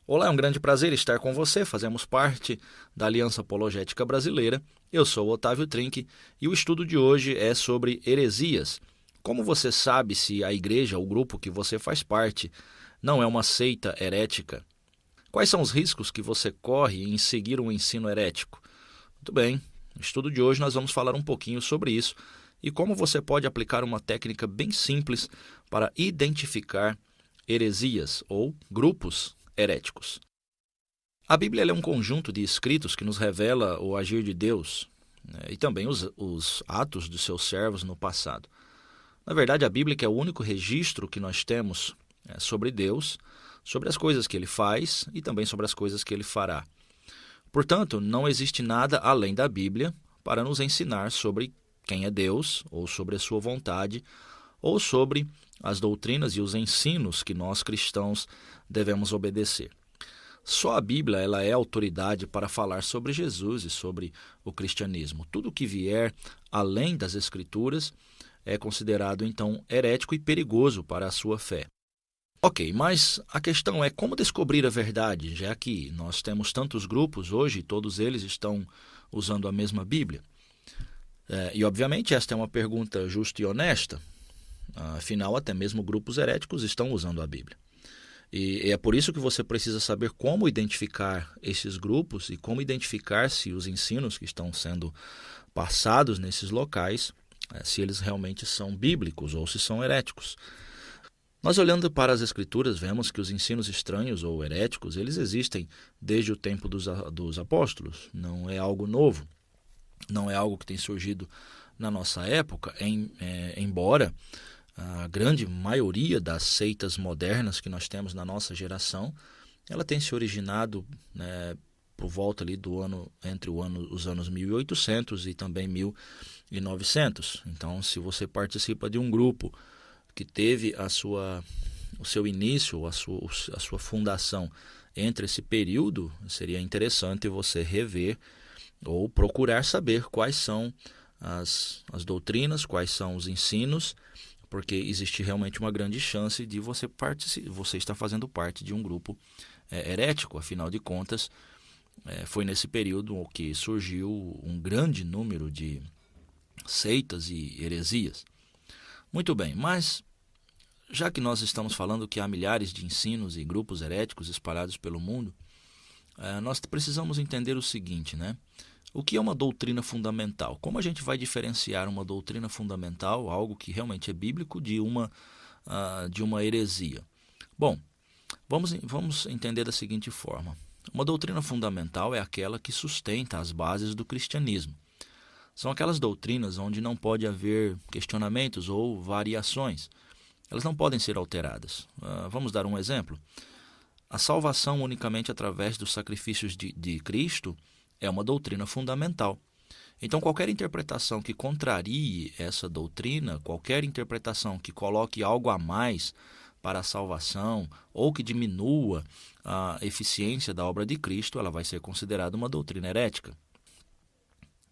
Olá, é um grande prazer estar com você. Fazemos parte da Aliança Apologética Brasileira. Eu sou o Otávio Trinque e o estudo de hoje é sobre heresias. Como você sabe se a igreja, o grupo que você faz parte, não é uma seita herética? Quais são os riscos que você corre em seguir um ensino herético? Muito bem, no estudo de hoje nós vamos falar um pouquinho sobre isso e como você pode aplicar uma técnica bem simples para identificar heresias ou grupos heréticos. A Bíblia é um conjunto de escritos que nos revela o agir de Deus, e também os atos dos seus servos no passado. Na verdade, a Bíblia é o único registro que nós temos sobre Deus, sobre as coisas que Ele faz e também sobre as coisas que Ele fará. Portanto, não existe nada além da Bíblia para nos ensinar sobre quem é Deus, ou sobre a sua vontade, ou sobre as doutrinas e os ensinos que nós cristãos devemos obedecer. Só a Bíblia ela é autoridade para falar sobre Jesus e sobre o cristianismo. Tudo que vier além das Escrituras é considerado, então, herético e perigoso para a sua fé. Ok, mas a questão é como descobrir a verdade, já que nós temos tantos grupos hoje e todos eles estão usando a mesma Bíblia. E, obviamente, esta é uma pergunta justa e honesta. Afinal, até mesmo grupos heréticos estão usando a Bíblia. E é por isso que você precisa saber como identificar esses grupos e como identificar se os ensinos que estão sendo passados nesses locais, se eles realmente são bíblicos ou se são heréticos. Nós olhando para as Escrituras, vemos que os ensinos estranhos ou heréticos, eles existem desde o tempo dos apóstolos. Não é algo novo, não é algo que tem surgido na nossa época, embora a grande maioria das seitas modernas que nós temos na nossa geração, ela tem se originado por volta ali entre os anos 1800 e também 1900. Então, se você participa de um grupo que teve o seu início, a sua fundação entre esse período, seria interessante você rever ou procurar saber quais são as doutrinas, quais são os ensinos, porque existe realmente uma grande chance de você estar fazendo parte de um grupo herético. Afinal de contas, foi nesse período que surgiu um grande número de seitas e heresias. Muito bem, mas já que nós estamos falando que há milhares de ensinos e grupos heréticos espalhados pelo mundo, nós precisamos entender o seguinte, né? O que é uma doutrina fundamental? Como a gente vai diferenciar uma doutrina fundamental, algo que realmente é bíblico, de uma heresia? Bom, vamos entender da seguinte forma. Uma doutrina fundamental é aquela que sustenta as bases do cristianismo. São aquelas doutrinas onde não pode haver questionamentos ou variações. Elas não podem ser alteradas. Vamos dar um exemplo. A salvação unicamente através dos sacrifícios de Cristo é uma doutrina fundamental. Então, qualquer interpretação que contrarie essa doutrina, qualquer interpretação que coloque algo a mais para a salvação ou que diminua a eficiência da obra de Cristo, ela vai ser considerada uma doutrina herética.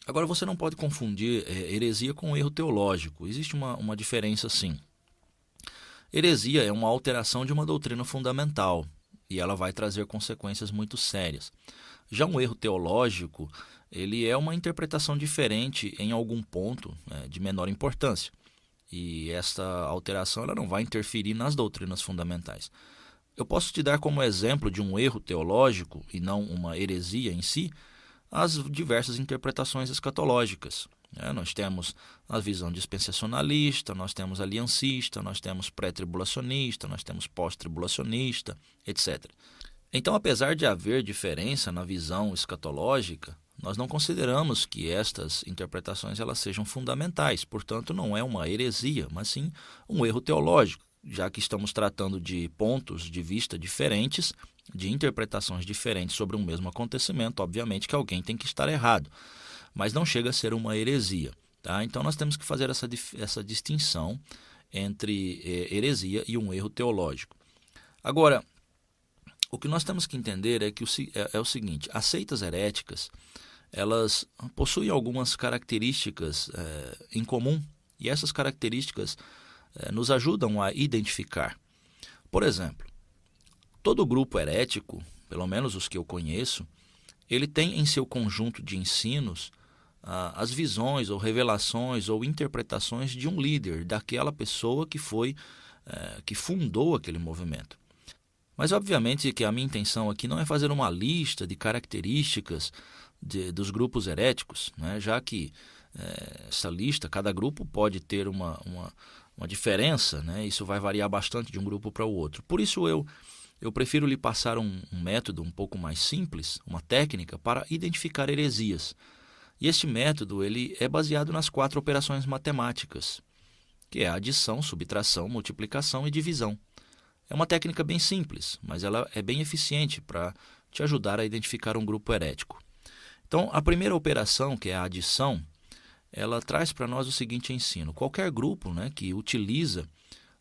Agora, você não pode confundir heresia com erro teológico. Existe uma diferença, sim. Heresia é uma alteração de uma doutrina fundamental e ela vai trazer consequências muito sérias. Já um erro teológico, ele é uma interpretação diferente em algum ponto de menor importância. E essa alteração ela não vai interferir nas doutrinas fundamentais. Eu posso te dar como exemplo de um erro teológico, e não uma heresia em si, as diversas interpretações escatológicas. Nós temos a visão dispensacionalista, nós temos aliancista, nós temos pré-tribulacionista, nós temos pós-tribulacionista, etc. Então, apesar de haver diferença na visão escatológica, nós não consideramos que estas interpretações elas sejam fundamentais. Portanto, não é uma heresia, mas sim um erro teológico, já que estamos tratando de pontos de vista diferentes, de interpretações diferentes sobre um mesmo acontecimento. Obviamente que alguém tem que estar errado, mas não chega a ser uma heresia. Tá? Então, nós temos que fazer essa distinção entre heresia e um erro teológico. Agora, o que nós temos que entender é o seguinte: as seitas heréticas elas possuem algumas características em comum, e essas características nos ajudam a identificar. Por exemplo, todo grupo herético pelo menos os que eu conheço, ele tem em seu conjunto de ensinos as visões ou revelações ou interpretações de um líder, daquela pessoa que fundou aquele movimento. Mas obviamente que a minha intenção aqui não é fazer uma lista de características dos grupos heréticos, né? Já que essa lista, cada grupo pode ter uma diferença, né? Isso vai variar bastante de um grupo para o outro. Por isso eu prefiro lhe passar um método um pouco mais simples, uma técnica para identificar heresias. E este método ele é baseado nas 4 operações matemáticas, que é a adição, subtração, multiplicação e divisão. É uma técnica bem simples, mas ela é bem eficiente para te ajudar a identificar um grupo herético. Então, a primeira operação, que é a adição, ela traz para nós o seguinte ensino. Qualquer grupo, né, que utiliza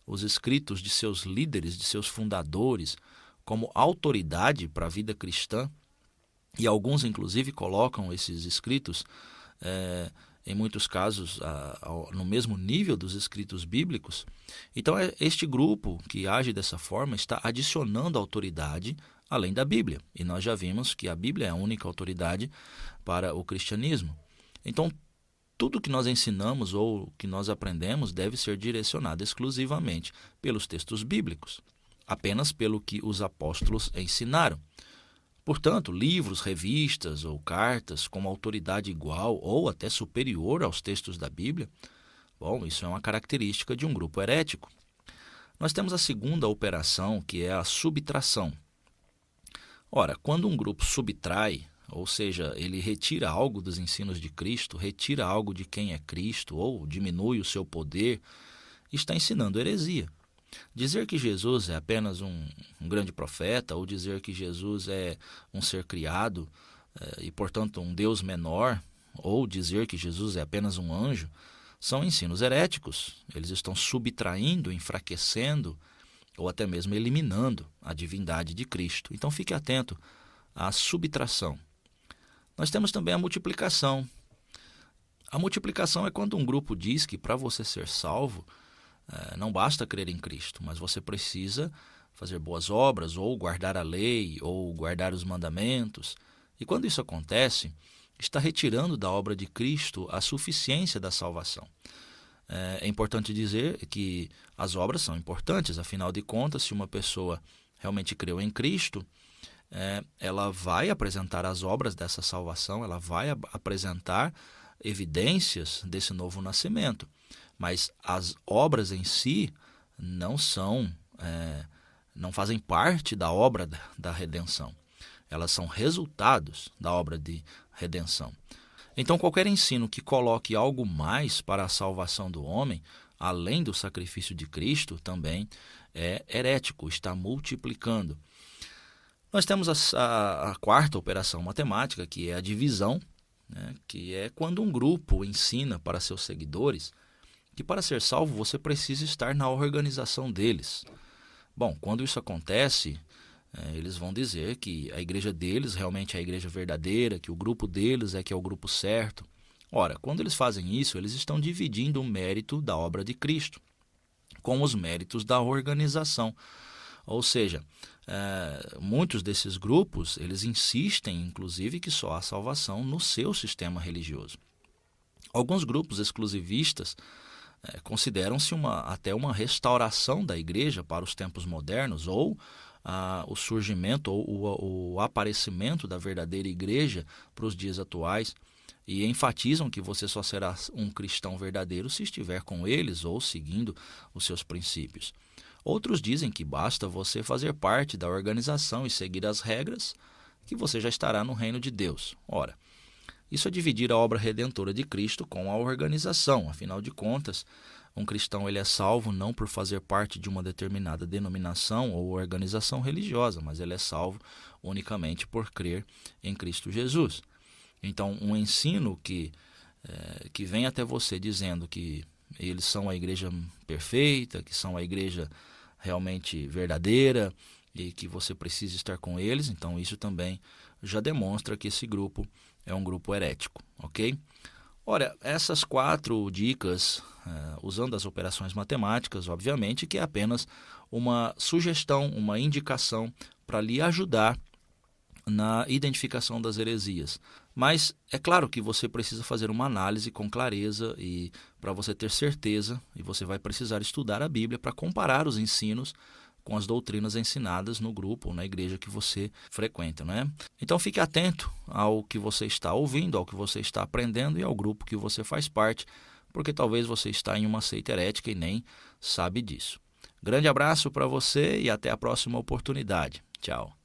os escritos de seus líderes, de seus fundadores, como autoridade para a vida cristã, e alguns, inclusive, colocam esses escritos, em muitos casos, no mesmo nível dos escritos bíblicos. Então, este grupo que age dessa forma está adicionando autoridade além da Bíblia. E nós já vimos que a Bíblia é a única autoridade para o cristianismo. Então, tudo que nós ensinamos ou que nós aprendemos deve ser direcionado exclusivamente pelos textos bíblicos, apenas pelo que os apóstolos ensinaram. Portanto, livros, revistas ou cartas com autoridade igual ou até superior aos textos da Bíblia, bom, isso é uma característica de um grupo herético. Nós temos a segunda operação, que é a subtração. Ora, quando um grupo subtrai, ou seja, ele retira algo dos ensinos de Cristo, retira algo de quem é Cristo ou diminui o seu poder, está ensinando heresia. Dizer que Jesus é apenas um grande profeta ou dizer que Jesus é um ser criado e, portanto, um Deus menor, ou dizer que Jesus é apenas um anjo, são ensinos heréticos. Eles estão subtraindo, enfraquecendo ou até mesmo eliminando a divindade de Cristo. Então fique atento à subtração. Nós temos também a multiplicação. A multiplicação é quando um grupo diz que para você ser salvo, não basta crer em Cristo, mas você precisa fazer boas obras, ou guardar a lei, ou guardar os mandamentos. E quando isso acontece, está retirando da obra de Cristo a suficiência da salvação. É importante dizer que as obras são importantes, afinal de contas, se uma pessoa realmente creu em Cristo, ela vai apresentar as obras dessa salvação, ela vai apresentar evidências desse novo nascimento. Mas as obras em si não fazem parte da obra da redenção. Elas são resultados da obra de redenção. Então, qualquer ensino que coloque algo mais para a salvação do homem, além do sacrifício de Cristo, também é herético, está multiplicando. Nós temos a quarta operação matemática, que é a divisão, né, que é quando um grupo ensina para seus seguidores que para ser salvo você precisa estar na organização deles. Bom, quando isso acontece, eles vão dizer que a igreja deles realmente é a igreja verdadeira, que o grupo deles é que é o grupo certo. Ora, quando eles fazem isso, eles estão dividindo o mérito da obra de Cristo com os méritos da organização. Ou seja, muitos desses grupos, eles insistem, inclusive, que só há salvação no seu sistema religioso. Alguns grupos exclusivistas consideram-se até uma restauração da igreja para os tempos modernos, ou o surgimento ou o aparecimento da verdadeira igreja para os dias atuais, e enfatizam que você só será um cristão verdadeiro se estiver com eles ou seguindo os seus princípios. Outros dizem que basta você fazer parte da organização e seguir as regras que você já estará no reino de Deus. Ora, isso é dividir a obra redentora de Cristo com a organização. Afinal de contas, um cristão ele é salvo não por fazer parte de uma determinada denominação ou organização religiosa, mas ele é salvo unicamente por crer em Cristo Jesus. Então, um ensino que vem até você dizendo que eles são a igreja perfeita, que são a igreja realmente verdadeira e que você precisa estar com eles, então isso também já demonstra que esse grupo é um grupo herético, ok? Ora, essas 4 dicas, usando as operações matemáticas, obviamente, que é apenas uma sugestão, uma indicação para lhe ajudar na identificação das heresias. Mas é claro que você precisa fazer uma análise com clareza e para você ter certeza, e você vai precisar estudar a Bíblia para comparar os ensinos com as doutrinas ensinadas no grupo ou na igreja que você frequenta, né? Então fique atento ao que você está ouvindo, ao que você está aprendendo e ao grupo que você faz parte, porque talvez você está em uma seita herética e nem sabe disso. Grande abraço para você e até a próxima oportunidade. Tchau.